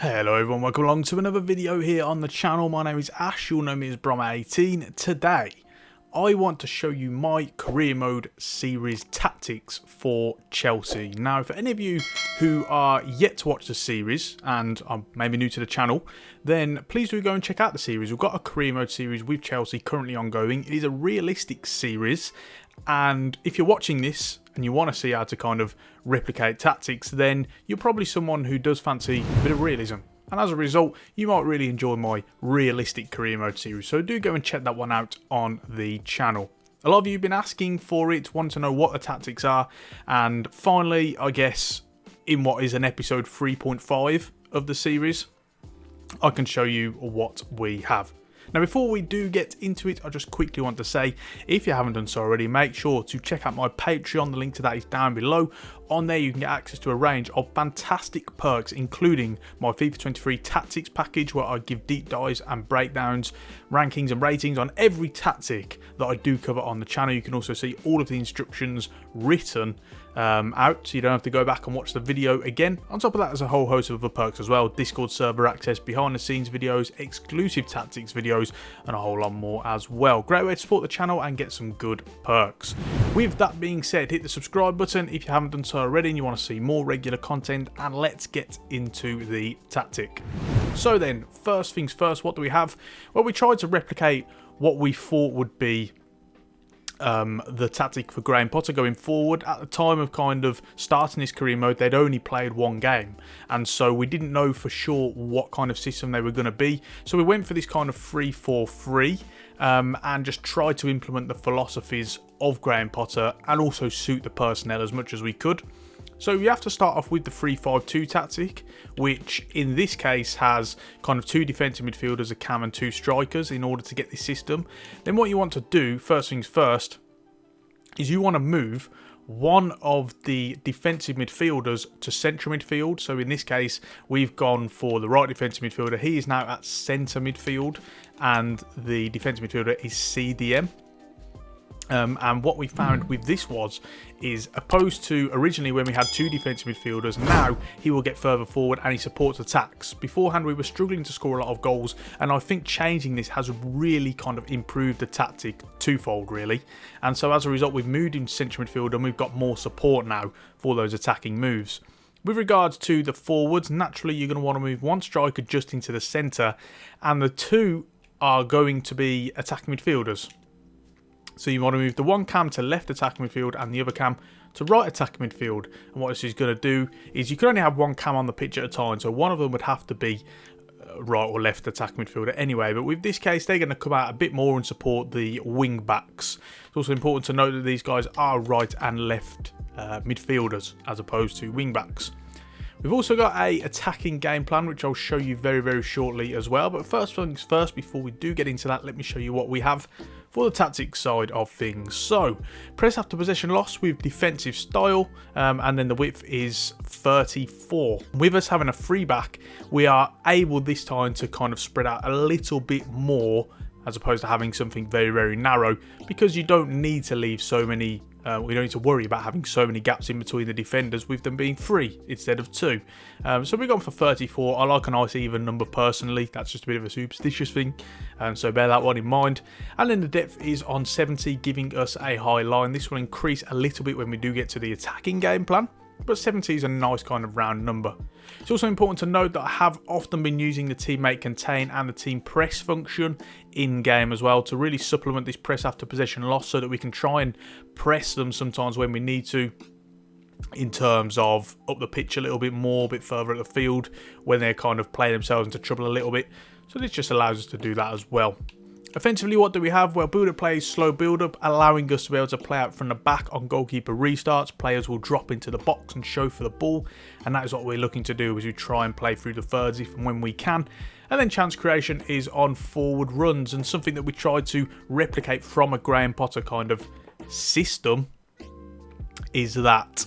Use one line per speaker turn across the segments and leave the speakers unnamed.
Hello everyone, welcome along to another video here on the channel. My name is Ash, you'll know me as Bromma18. Today, I want to show you my career mode series tactics for Chelsea. Now, for any of you who are yet to watch the series and are maybe new to the channel, then please do go and check out the series. We've got a career mode series with Chelsea currently ongoing. It is a realistic series, and if you're watching this and you want to see how to kind of replicate tactics, then you're probably someone who does fancy a bit of realism. And as a result, you might really enjoy my realistic career mode series. So do go and check that one out on the channel. A lot of you have been asking for it, want to know what the tactics are. And finally, I guess, in what is an episode 3.5 of the series, I can show you what we have. Now, before we do get into it, I just quickly want to say, if you haven't done so already, make sure to check out my Patreon. The link to that is down below. On there, you can get access to a range of fantastic perks, including my FIFA 23 tactics package, where I give deep dives and breakdowns, rankings and ratings on every tactic that I do cover on the channel. You can also see all of the instructions written out, so you don't have to go back and watch the video again. On top of that, there's a whole host of other perks as well: Discord server access, behind the scenes videos, exclusive tactics videos, and a whole lot more as well. Great way to support the channel and get some good perks. With that being said, hit the subscribe button if you haven't done so already and you want to see more regular content, and let's get into the tactic. So then, first things first, what do we have? Well, we tried to replicate what we thought would be the tactic for Graham Potter going forward. At the time of kind of starting this career mode, they'd only played one game, and so we didn't know for sure what kind of system they were going to be. So we went for this kind of 3-4-3 and just tried to implement the philosophies of Graham Potter and also suit the personnel as much as we could. So you have to start off with the 3-5-2 tactic, which in this case has kind of 2 defensive midfielders, a cam and 2 strikers in order to get this system. Then what you want to do, first things first, is you want to move one of the defensive midfielders to central midfield. So in this case, we've gone for the right defensive midfielder. He is now at centre midfield, and the defensive midfielder is CDM. And what we found with this is opposed to originally when we had 2 defensive midfielders, now he will get further forward and he supports attacks. Beforehand, we were struggling to score a lot of goals, and I think changing this has really kind of improved the tactic twofold, really. And so as a result, we've moved into central midfield and we've got more support now for those attacking moves. With regards to the forwards, naturally you're going to want to move one striker just into the centre, and the 2 are going to be attacking midfielders. So you want to move the one cam to left attacking midfield and the other cam to right attacking midfield. And what this is going to do is you can only have one cam on the pitch at a time. So one of them would have to be right or left attacking midfielder anyway. But with this case, they're going to come out a bit more and support the wing backs. It's also important to note that these guys are right and left midfielders as opposed to wing backs. We've also got a attacking game plan, which I'll show you very, very shortly as well. But first things first, before we do get into that, let me show you what we have for the tactics side of things. So, press after possession loss with defensive style, and then the width is 34. With us having a free back, we are able this time to kind of spread out a little bit more, as opposed to having something very, very narrow, because you don't need to leave so many we don't need to worry about having so many gaps in between the defenders, with them being 3 instead of 2. So we've gone for 34. I like a nice even number personally. That's just a bit of a superstitious thing, so bear that one in mind. And then the depth is on 70, giving us a high line. This will increase a little bit when we do get to the attacking game plan, but 70 is a nice kind of round number. It's also important to note that I have often been using the teammate contain and the team press function in game as well to really supplement this press after possession loss, so that we can try and press them sometimes when we need to, in terms of up the pitch a little bit more, a bit further at the field when they're kind of playing themselves into trouble a little bit. So this just allows us to do that as well. Offensively, what do we have? Well, build-up plays, slow build-up, allowing us to be able to play out from the back on goalkeeper restarts. Players will drop into the box and show for the ball, and that is what we're looking to do, as we try and play through the thirds if and when we can. And then chance creation is on forward runs, and something that we tried to replicate from a Graham Potter kind of system is that,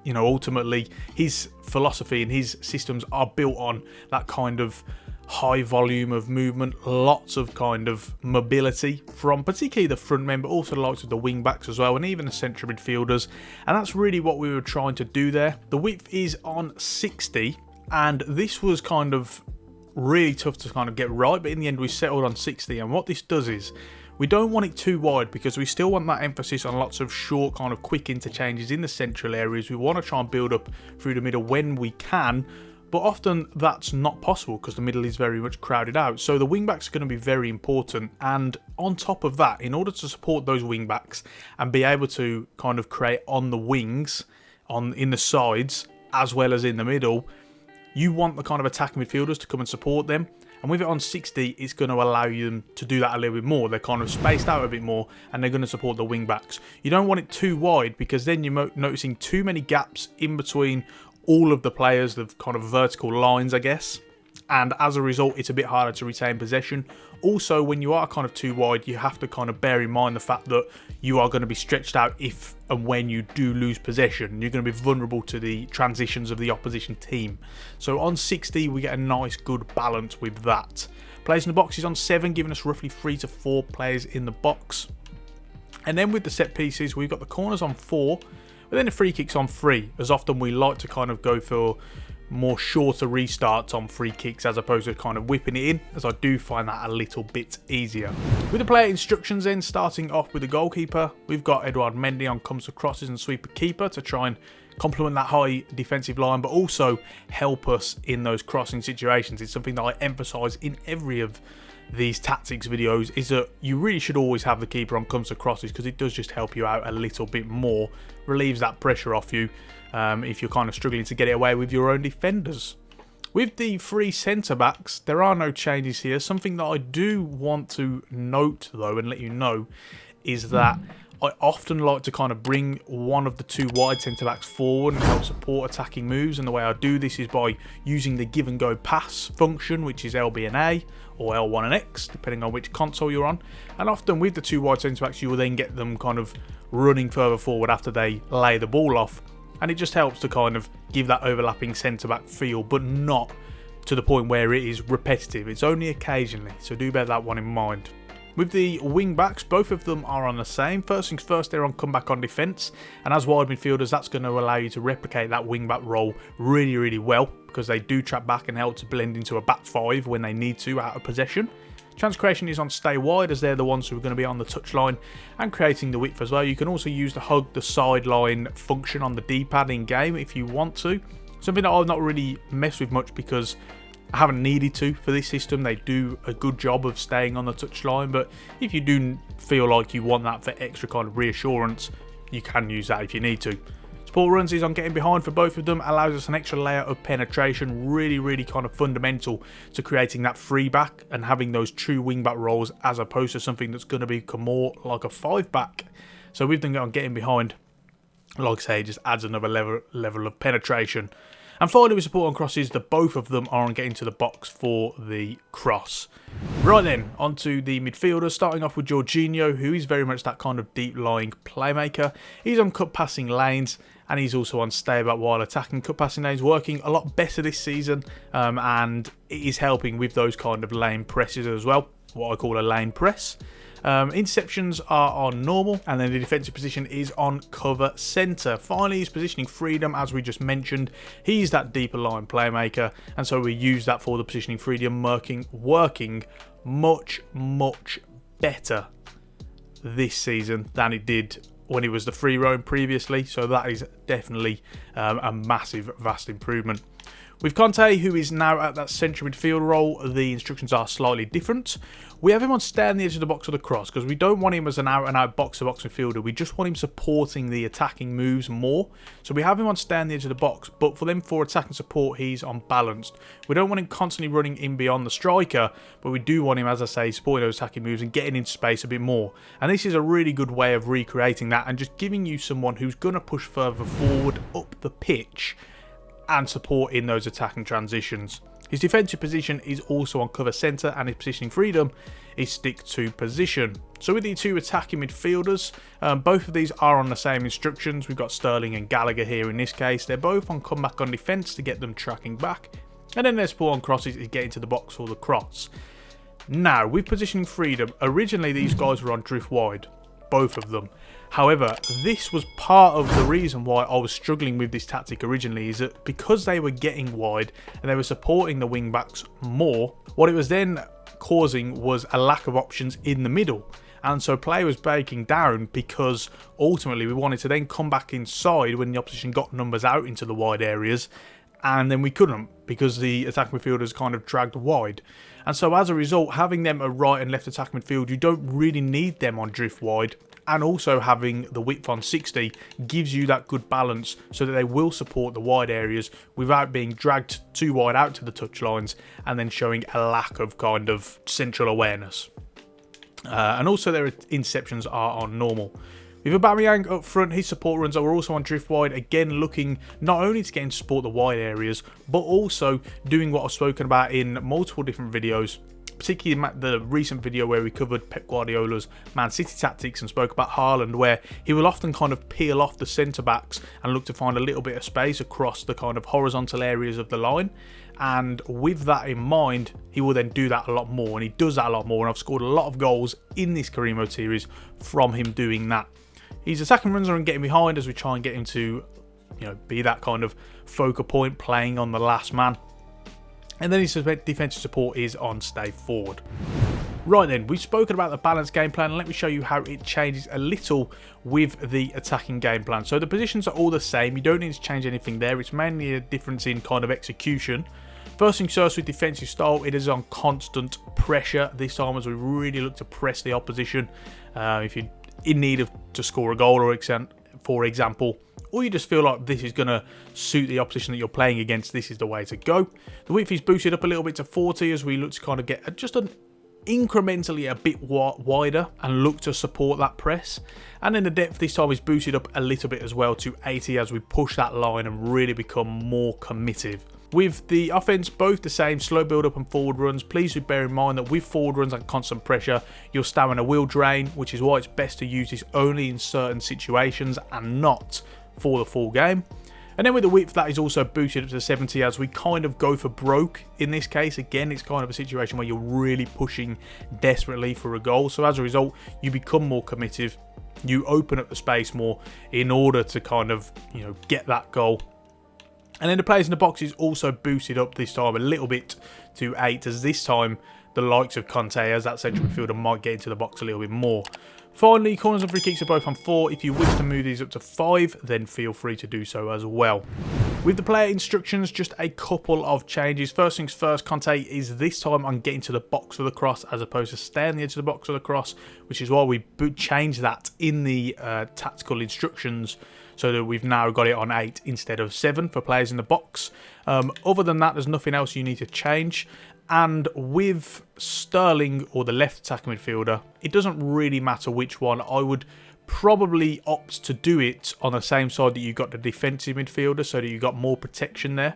you know, ultimately his philosophy and his systems are built on that kind of high volume of movement, lots of kind of mobility from particularly the front men, but also the likes of the wing backs as well, and even the central midfielders. And that's really what we were trying to do there. The width is on 60, And this was kind of really tough to kind of get right, but in the end we settled on 60. And what this does is, we don't want it too wide because we still want that emphasis on lots of short kind of quick interchanges in the central areas. We want to try and build up through the middle when we can, but often that's not possible because the middle is very much crowded out. So the wing backs are going to be very important, and on top of that, in order to support those wing backs and be able to kind of create on the wings, in the sides as well as in the middle, you want the kind of attacking midfielders to come and support them. And with it on 60, it's going to allow them to do that a little bit more. They're kind of spaced out a bit more, and they're going to support the wing backs. You don't want it too wide because then you're noticing too many gaps in between all of the players, the kind of vertical lines, I guess. And as a result, it's a bit harder to retain possession. Also, when you are kind of too wide, you have to kind of bear in mind the fact that you are going to be stretched out if and when you do lose possession. You're going to be vulnerable to the transitions of the opposition team. So on 60, we get a nice, good balance with that. Players in the box is on 7, giving us roughly 3 to 4 players in the box. And then with the set pieces, we've got the corners on 4, but then the free kicks on 3. As often we like to kind of go for more shorter restarts on free kicks as opposed to kind of whipping it in, as I do find that a little bit easier. With the player instructions then, starting off with the goalkeeper, we've got Edouard Mendy on comes to crosses and sweeper keeper to try and complement that high defensive line, but also help us in those crossing situations. It's something that I emphasise in every of these tactics videos, is that you really should always have the keeper on comes to crosses because it does just help you out a little bit more, relieves that pressure off you if you're kind of struggling to get it away with your own defenders. With the 3 centre backs, there are no changes here. Something that I do want to note though and let you know is that I often like to kind of bring one of the 2 wide centre backs forward and help support attacking moves, and the way I do this is by using the give and go pass function, which is LB and A or L1 and X depending on which console you're on. And often with the 2 wide centre backs, you will then get them kind of running further forward after they lay the ball off, and it just helps to kind of give that overlapping centre back feel, but not to the point where it is repetitive. It's only occasionally, so do bear that one in mind. With the wing backs, both of them are on the same. First things first, they're on comeback on defence, and as wide midfielders, that's going to allow you to replicate that wing back role really, really well because they do trap back and help to blend into a back 5 when they need to out of possession. Chance creation is on stay wide, as they're the ones who are going to be on the touchline and creating the width as well. You can also use the hug the sideline function on the D-pad in game if you want to. Something that I've not really messed with much because I haven't needed to for this system. They do a good job of staying on the touchline, but if you do feel like you want that for extra kind of reassurance, you can use that if you need to. Support runs is on getting behind for both of them, allows us an extra layer of penetration, really kind of fundamental to creating that free back and having those true wing back roles as opposed to something that's going to become more like a 5 back. So with them on getting behind, like I say, it just adds another level of penetration. And finally, with support on crosses, both of them are on getting to the box for the cross. Right then, onto the midfielders, starting off with Jorginho, who is very much that kind of deep-lying playmaker. He's on cut passing lanes, and he's also on stay about while attacking. Cut passing lanes working a lot better this season, and it is helping with those kind of lane presses as well, what I call a lane press. Interceptions are on normal, and then the defensive position is on cover centre. Finally, his positioning freedom, as we just mentioned, he's that deeper line playmaker, and so we use that for the positioning freedom, working much better this season than it did when it was the free roam previously. So that is definitely a massive, vast improvement. With Conte, who is now at that central midfield role, the instructions are slightly different. We have him on stay on the edge of the box or the cross because we don't want him as an out-and-out box-to-box midfielder. We just want him supporting the attacking moves more. So we have him on stay on the edge of the box, but for them for attacking support, he's unbalanced. We don't want him constantly running in beyond the striker, but we do want him, as I say, supporting those attacking moves and getting into space a bit more. And this is a really good way of recreating that and just giving you someone who's going to push further forward up the pitch and support in those attacking transitions. His defensive position is also on cover centre, and his positioning freedom is stick to position. So with the 2 attacking midfielders, both of these are on the same instructions. We've got Sterling and Gallagher here in this case. They're both on comeback on defence to get them tracking back, and then their support on crosses is getting to the box for the cross. Now with positioning freedom, originally these guys were on drift wide, both of them, However, this was part of the reason why I was struggling with this tactic originally, is that because they were getting wide and they were supporting the wing backs more, what it was then causing was a lack of options in the middle. And so play was breaking down because ultimately we wanted to then come back inside when the opposition got numbers out into the wide areas, and then we couldn't because the attacking midfielders kind of dragged wide. And so as a result, having them at right and left attack midfield, you don't really need them on drift wide. And also having the width on 60 gives you that good balance so that they will support the wide areas without being dragged too wide out to the touchlines and then showing a lack of kind of central awareness. And also their interceptions are on normal. With Aubameyang up front, his support runs are also on drift wide, again looking not only to get him to support the wide areas, but also doing what I've spoken about in multiple different videos, particularly the recent video where we covered Pep Guardiola's Man City tactics and spoke about Haaland, where he will often kind of peel off the centre-backs and look to find a little bit of space across the kind of horizontal areas of the line. And with that in mind, he will then do that a lot more, and he does that a lot more, and I've scored a lot of goals in this career mode series from him doing that. He's attacking runs and getting behind as we try and get him to, be that kind of focal point, playing on the last man. And then his defensive support is on stay forward. Right then, we've spoken about the balanced game plan, and let me show you how it changes a little with the attacking game plan. So the positions are all the same, you don't need to change anything there, it's mainly a difference in kind of execution. First things first, with defensive style, it is on constant pressure this time as we really look to press the opposition. If you're in need to score a goal, or for example, or you just feel like this is going to suit the opposition that you're playing against, this is the way to go. The width is boosted up a little bit to 40 as we look to kind of get just incrementally a bit wider and look to support that press. And then the depth this time is boosted up a little bit as well to 80 as we push that line and really become more committed. With the offense both the same, slow build up and forward runs, please do bear in mind that with forward runs and constant pressure, your stamina will drain, which is why it's best to use this only in certain situations and not for the full game. And then with the width, that is also boosted up to 70 as we kind of go for broke in this case. Again, it's kind of a situation where you're really pushing desperately for a goal. So as a result, you become more committed. You open up the space more in order to kind of, get that goal. And then the players in the box is also boosted up this time a little bit to 8, as this time the likes of Conte as that central midfielder might get into the box a little bit more. Finally, corners and free kicks are both on 4. If you wish to move these up to 5, then feel free to do so as well. With the player instructions, just a couple of changes. First things first, Conte is this time on getting to the box for the cross as opposed to stay on the edge of the box for the cross, which is why we changed that in the tactical instructions, so that we've now got it on 8 instead of 7 for players in the box. Other than that, there's nothing else you need to change. And with Sterling, or the left attacking midfielder, it doesn't really matter which one. I would probably opt to do it on the same side that you got the defensive midfielder, so that you got more protection there.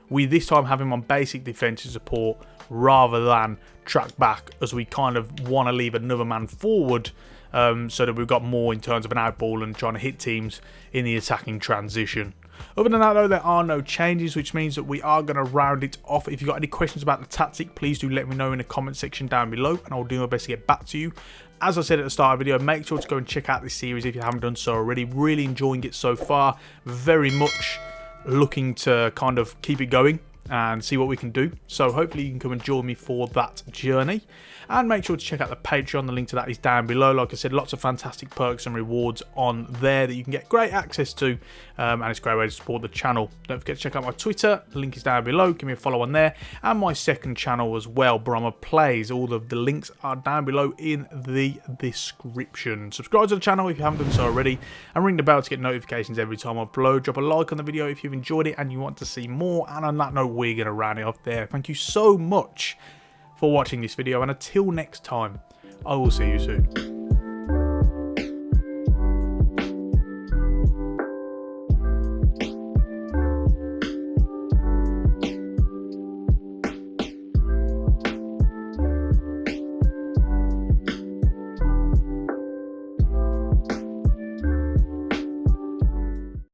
We this time have him on basic defensive support rather than track back, as we kind of want to leave another man forward, so that we've got more in terms of an outball and trying to hit teams in the attacking transition. Other than that though, there are no changes, which means that we are going to round it off. If you've got any questions about the tactic, please do let me know in the comment section down below, and I'll do my best to get back to you. As I said at the start of the video, make sure to go and check out this series if you haven't done so already. Really enjoying it so far. Very much looking to kind of keep it going and see what we can do. So hopefully you can come and join me for that journey. And make sure to check out the Patreon. The link to that is down below. Like I said, lots of fantastic perks and rewards on there that you can get great access to. And it's a great way to support the channel. Don't forget to check out my Twitter. The link is down below. Give me a follow on there. And my second channel as well, Brommer Plays. All of the links are down below in the description. Subscribe to the channel if you haven't done so already. And ring the bell to get notifications every time I upload. Drop a like on the video if you've enjoyed it and you want to see more. And on that note, we're going to round it off there. Thank you so much for watching this video, and until next time, I will see you soon.